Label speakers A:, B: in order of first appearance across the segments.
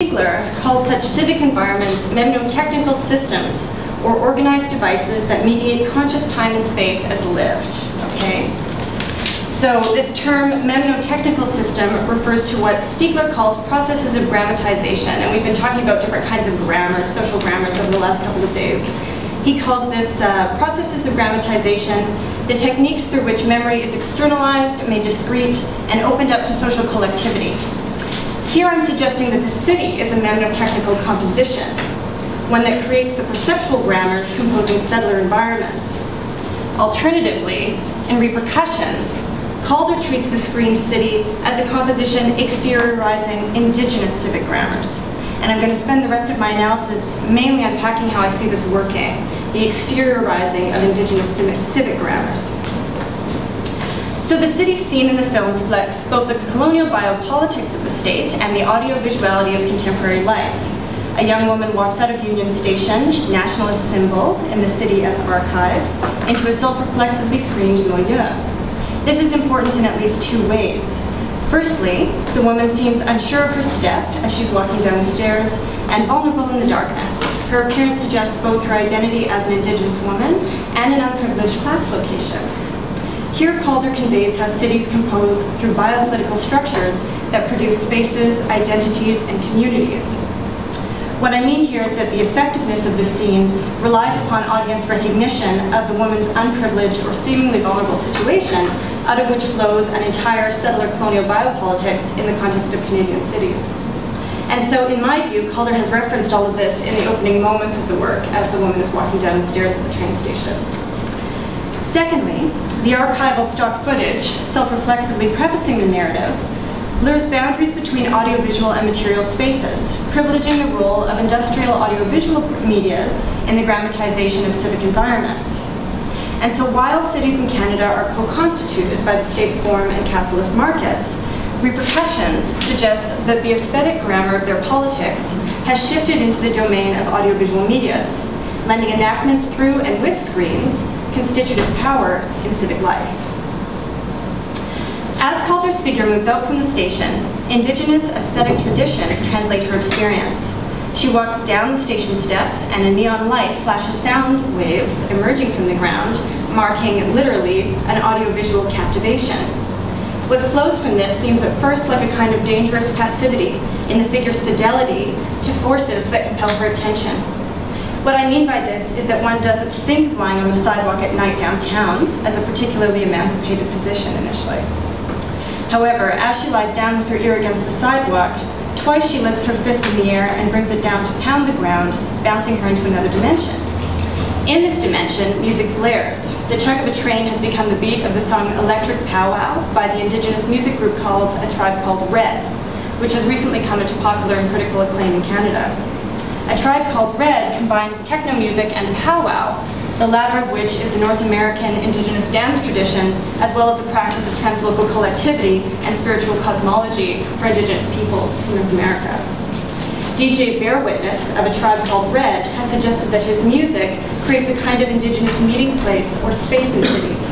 A: Stiegler calls such civic environments memnotechnical systems, or organized devices that mediate conscious time and space as lived. Okay? So this term, memnotechnical system, refers to what Stiegler calls processes of grammatization, and we've been talking about different kinds of grammars, social grammars, over the last couple of days. He calls this processes of grammatization the techniques through which memory is externalized, made discrete, and opened up to social collectivity. Here I'm suggesting that the city is a memnotechnical composition, one that creates the perceptual grammars composing settler environments. Alternatively, in repercussions, Calder treats the screened city as a composition exteriorizing indigenous civic grammars. And I'm going to spend the rest of my analysis mainly unpacking how I see this working, the exteriorizing of indigenous civic grammars. So the city scene in the film reflects both the colonial biopolitics of the state and the audiovisuality of contemporary life. A young woman walks out of Union Station, nationalist symbol, in the city as archive, into a self-reflexively screened milieu. This is important in at least two ways. Firstly, the woman seems unsure of her step as she's walking down the stairs and vulnerable in the darkness. Her appearance suggests both her identity as an indigenous woman and an unprivileged class location. Here, Calder conveys how cities compose through biopolitical structures that produce spaces, identities, and communities. What I mean here is that the effectiveness of this scene relies upon audience recognition of the woman's unprivileged or seemingly vulnerable situation, out of which flows an entire settler colonial biopolitics in the context of Canadian cities. And so, in my view, Calder has referenced all of this in the opening moments of the work as the woman is walking down the stairs of the train station. Secondly, the archival stock footage, self-reflexively prefacing the narrative, blurs boundaries between audiovisual and material spaces, privileging the role of industrial audiovisual medias in the grammatization of civic environments. And so while cities in Canada are co-constituted by the state form and capitalist markets, repercussions suggest that the aesthetic grammar of their politics has shifted into the domain of audiovisual medias, lending anachronous through and with screens constitutive power in civic life. As Calder's figure moves out from the station, indigenous aesthetic traditions translate her experience. She walks down the station steps, and a neon light flashes sound waves emerging from the ground, marking, literally, an audiovisual captivation. What flows from this seems at first like a kind of dangerous passivity in the figure's fidelity to forces that compel her attention. What I mean by this is that one doesn't think of lying on the sidewalk at night downtown as a particularly emancipated position initially. However, as she lies down with her ear against the sidewalk, twice she lifts her fist in the air and brings it down to pound the ground, bouncing her into another dimension. In this dimension, music blares. The chug of a train has become the beat of the song Electric Powwow by the indigenous music group called A Tribe Called Red, which has recently come into popular and critical acclaim in Canada. A Tribe Called Red combines techno music and powwow, the latter of which is a North American indigenous dance tradition, as well as a practice of translocal collectivity and spiritual cosmology for indigenous peoples in North America. DJ Bear Witness of A Tribe Called Red has suggested that his music creates a kind of indigenous meeting place or space in cities.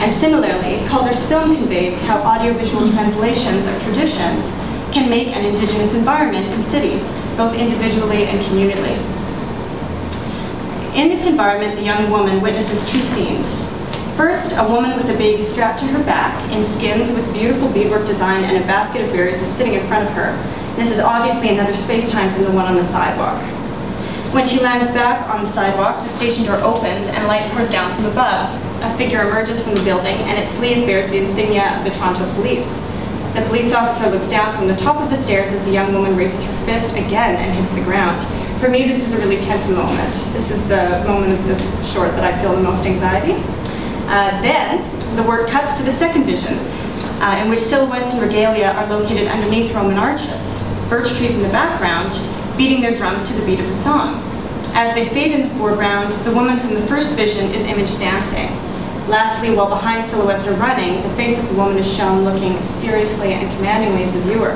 A: And similarly, Calder's film conveys how audiovisual translations of traditions can make an indigenous environment in cities, both individually and communally. In this environment, the young woman witnesses two scenes. First, a woman with a baby strapped to her back in skins with beautiful beadwork design and a basket of berries is sitting in front of her. This is obviously another space-time from the one on the sidewalk. When she lands back on the sidewalk, the station door opens and light pours down from above. A figure emerges from the building and its sleeve bears the insignia of the Toronto Police. The police officer looks down from the top of the stairs as the young woman raises her fist again and hits the ground. For me, this is a really tense moment. This is the moment of this short that I feel the most anxiety. Then, the word cuts to the second vision, in which silhouettes and regalia are located underneath Roman arches. Birch trees in the background, beating their drums to the beat of the song. As they fade in the foreground, the woman from the first vision is imaged dancing. Lastly, while behind silhouettes are running, the face of the woman is shown looking seriously and commandingly at the viewer.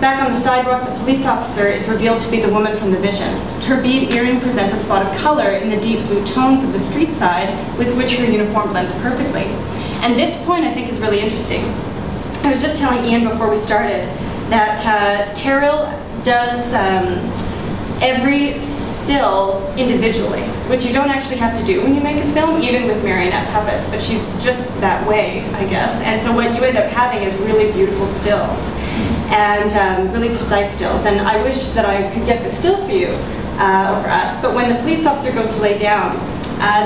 A: Back on the sidewalk, the police officer is revealed to be the woman from the vision. Her bead earring presents a spot of color in the deep blue tones of the street side with which her uniform blends perfectly. And this point I think is really interesting. I was just telling Ian before we started that Terrell does every still individually, which you don't actually have to do when you make a film, even with marionette puppets, but she's just that way, I guess. And so what you end up having is really beautiful stills, and really precise stills. And I wish that I could get the still for you, or for us, but when the police officer goes to lay down,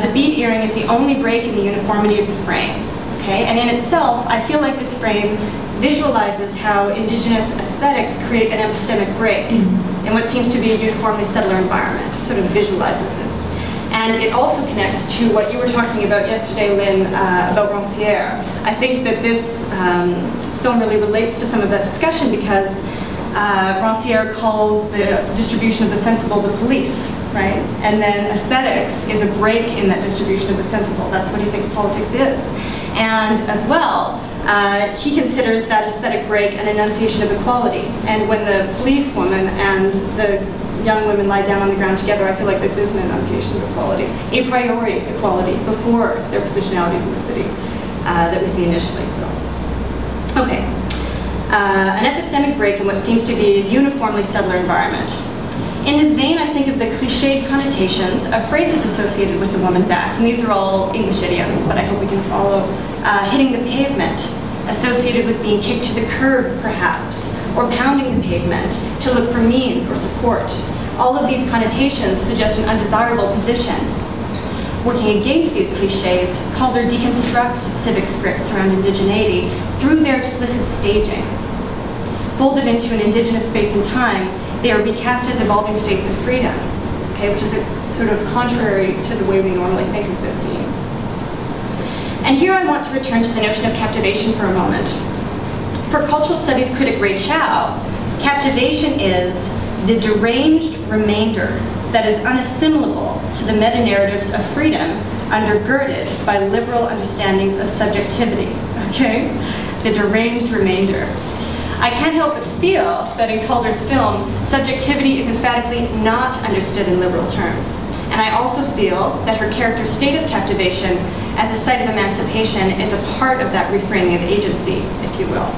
A: the bead earring is the only break in the uniformity of the frame. Okay? And in itself, I feel like this frame visualizes how indigenous aesthetics create an epistemic break in what seems to be a uniformly settler environment. It sort of visualizes this. And it also connects to what you were talking about yesterday, Lynn, about Rancière. I think that this film really relates to some of that discussion because Rancière calls the distribution of the sensible the police, right? And then aesthetics is a break in that distribution of the sensible. That's what he thinks politics is. And as well, he considers that aesthetic break an enunciation of equality. And when the policewoman and the young women lie down on the ground together, I feel like this is an enunciation of equality, a priori equality before their positionalities in the city that we see initially. So, okay, an epistemic break in what seems to be a uniformly settler environment. In this vein, I think of the cliched connotations of phrases associated with the Woman's Act, and these are all English idioms, but I hope we can follow. Hitting the pavement, associated with being kicked to the curb, perhaps, or pounding the pavement to look for means or support. All of these connotations suggest an undesirable position. Working against these cliches, Calder deconstructs civic scripts around indigeneity through their explicit staging. Folded into an indigenous space and time, they are recast as evolving states of freedom, okay, which is sort of contrary to the way we normally think of this scene. And here I want to return to the notion of captivation for a moment. For cultural studies critic Ray Chow, captivation is the deranged remainder that is unassimilable to the meta-narratives of freedom undergirded by liberal understandings of subjectivity, okay? The deranged remainder. I can't help but feel that in Calder's film, subjectivity is emphatically not understood in liberal terms. And I also feel that her character's state of captivation as a site of emancipation is a part of that reframing of agency, if you will.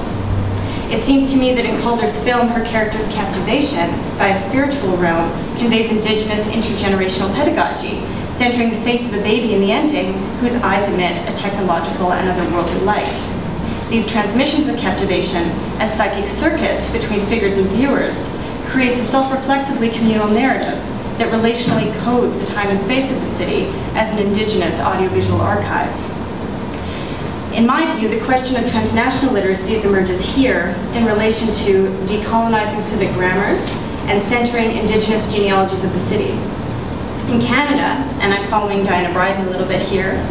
A: It seems to me that in Calder's film, her character's captivation by a spiritual realm conveys indigenous intergenerational pedagogy, centering the face of a baby in the ending whose eyes emit a technological and otherworldly light. These transmissions of captivation as psychic circuits between figures and viewers creates a self-reflexively communal narrative that relationally codes the time and space of the city as an indigenous audiovisual archive. In my view, the question of transnational literacies emerges here in relation to decolonizing civic grammars and centering indigenous genealogies of the city. In Canada, and I'm following Diana Bryden a little bit here,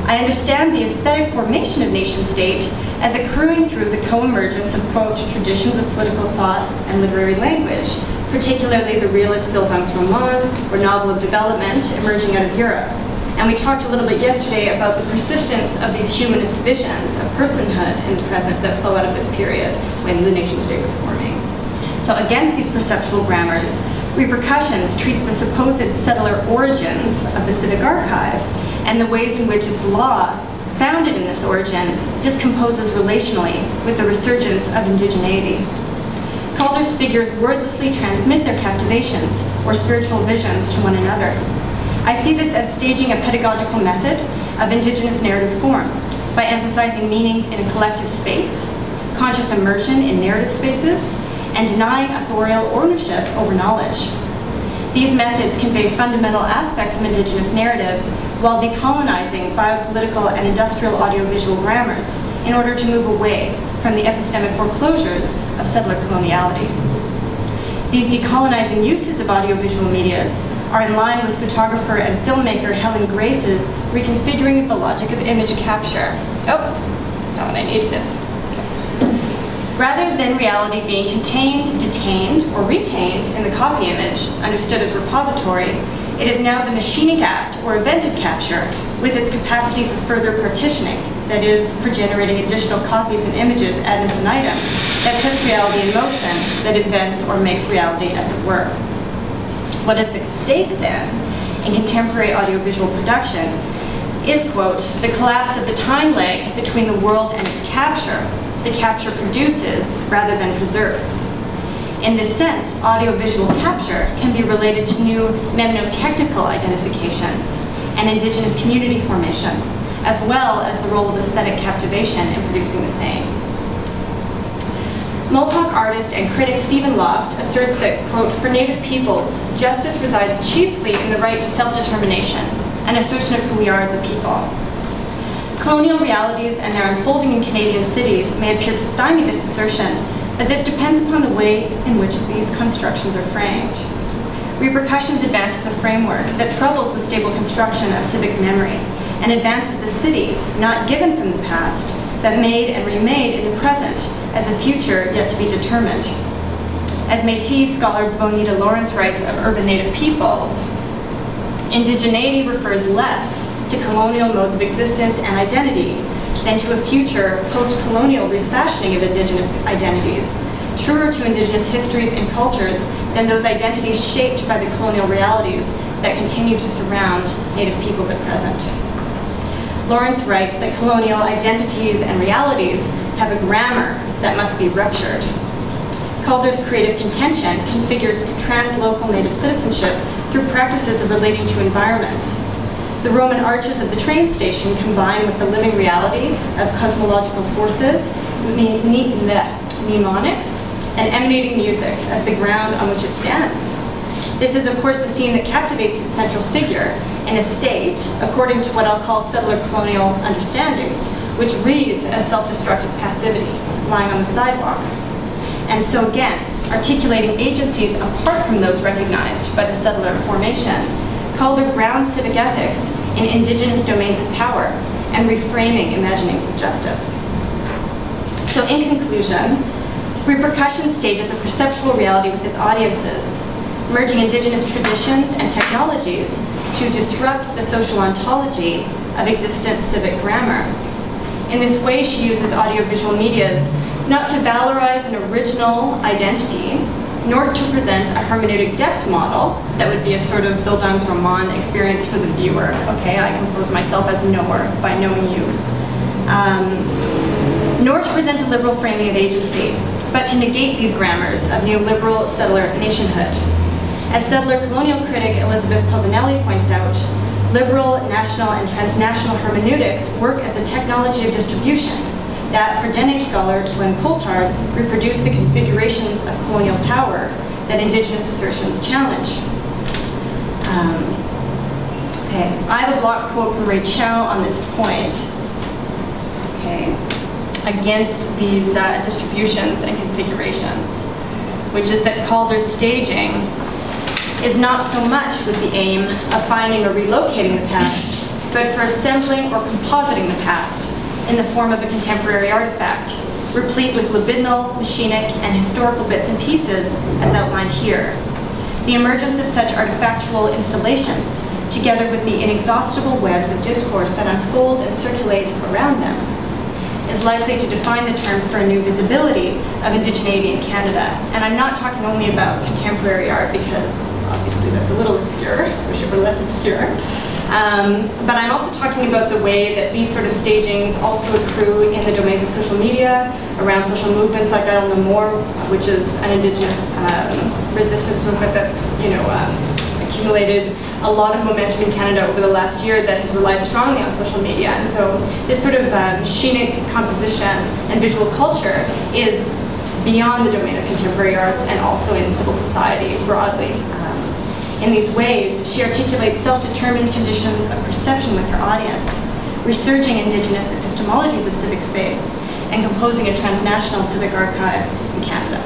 A: I understand the aesthetic formation of nation-state as accruing through the co-emergence of, quote, traditions of political thought and literary language, particularly the realist Bildungsroman or novel of development emerging out of Europe. And we talked a little bit yesterday about the persistence of these humanist visions of personhood in the present that flow out of this period when the nation-state was forming. So against these perceptual grammars, Repercussions treats the supposed settler origins of the civic archive and the ways in which its law, founded in this origin, discomposes relationally with the resurgence of indigeneity. Calder's figures wordlessly transmit their captivations or spiritual visions to one another. I see this as staging a pedagogical method of indigenous narrative form by emphasizing meanings in a collective space, conscious immersion in narrative spaces, and denying authorial ownership over knowledge. These methods convey fundamental aspects of indigenous narrative while decolonizing biopolitical and industrial audiovisual grammars in order to move away from the epistemic foreclosures of settler coloniality. These decolonizing uses of audiovisual medias are in line with photographer and filmmaker Helen Grace's reconfiguring of the logic of image capture. Oh, that's not what I need this. Rather than reality being contained, detained, or retained in the copy image, understood as repository, it is now the machinic act or event of capture with its capacity for further partitioning, that is, for generating additional copies and images ad infinitum, that sets reality in motion, that invents or makes reality as it were. What is at stake then in contemporary audiovisual production is, quote, the collapse of the time lag between the world and its capture. The capture produces rather than preserves. In this sense, audiovisual capture can be related to new memnotechnical identifications and indigenous community formation, as well as the role of aesthetic captivation in producing the same. Mohawk artist and critic Stephen Loft asserts that, quote, for Native peoples, justice resides chiefly in the right to self-determination, an assertion of who we are as a people. Colonial realities and their unfolding in Canadian cities may appear to stymie this assertion, but this depends upon the way in which these constructions are framed. Repercussions advances a framework that troubles the stable construction of civic memory and advances the city, not given from the past, but made and remade in the present as a future yet to be determined. As Métis scholar Bonita Lawrence writes of urban Native peoples, indigeneity refers less to colonial modes of existence and identity than to a future post-colonial refashioning of indigenous identities, truer to indigenous histories and cultures than those identities shaped by the colonial realities that continue to surround Native peoples at present. Lawrence writes that colonial identities and realities have a grammar that must be ruptured. Calder's creative contention configures translocal Native citizenship through practices of relating to environments. The Roman arches of the train station combine with the living reality of cosmological forces, mnemonics, and emanating music as the ground on which it stands. This is, of course, the scene that captivates its central figure in a state, according to what I'll call settler colonial understandings, which reads as self-destructive passivity, lying on the sidewalk. And so again, articulating agencies apart from those recognized by the settler formation, Calder grounds civic ethics in indigenous domains of power and reframing imaginings of justice. So in conclusion, repercussion stages a perceptual reality with its audiences, merging indigenous traditions and technologies to disrupt the social ontology of existent civic grammar. In this way, she uses audiovisual medias not to valorize an original identity, nor to present a hermeneutic depth model that would be a sort of Bildungsroman experience for the viewer. Okay, I compose myself as knower by knowing you. Nor to present a liberal framing of agency, but to negate these grammars of neoliberal settler nationhood. As settler colonial critic Elizabeth Povinelli points out, liberal, national, and transnational hermeneutics work as a technology of distribution that, for Dene scholar Glenn Coulthard, reproduce the configurations of colonial power that indigenous assertions challenge. Okay, I have a block quote from Ray Chow on this point, okay, against these distributions and configurations, which is that Calder's staging is not so much with the aim of finding or relocating the past, but for assembling or compositing the past in the form of a contemporary artifact, replete with libidinal, machinic, and historical bits and pieces, as outlined here. The emergence of such artifactual installations, together with the inexhaustible webs of discourse that unfold and circulate around them, is likely to define the terms for a new visibility of indigeneity in Canada. And I'm not talking only about contemporary art, because obviously that's a little obscure. I wish it were less obscure. But I'm also talking about the way that these sort of stagings also accrue in the domains of social media, around social movements like I Don't Know More, which is an indigenous resistance movement that's, accumulated a lot of momentum in Canada over the last year that has relied strongly on social media. And so this sort of machinic composition and visual culture is beyond the domain of contemporary arts and also in civil society broadly. In these ways, she articulates self-determined conditions of perception with her audience, resurging indigenous epistemologies of civic space, and composing a transnational civic archive in Canada.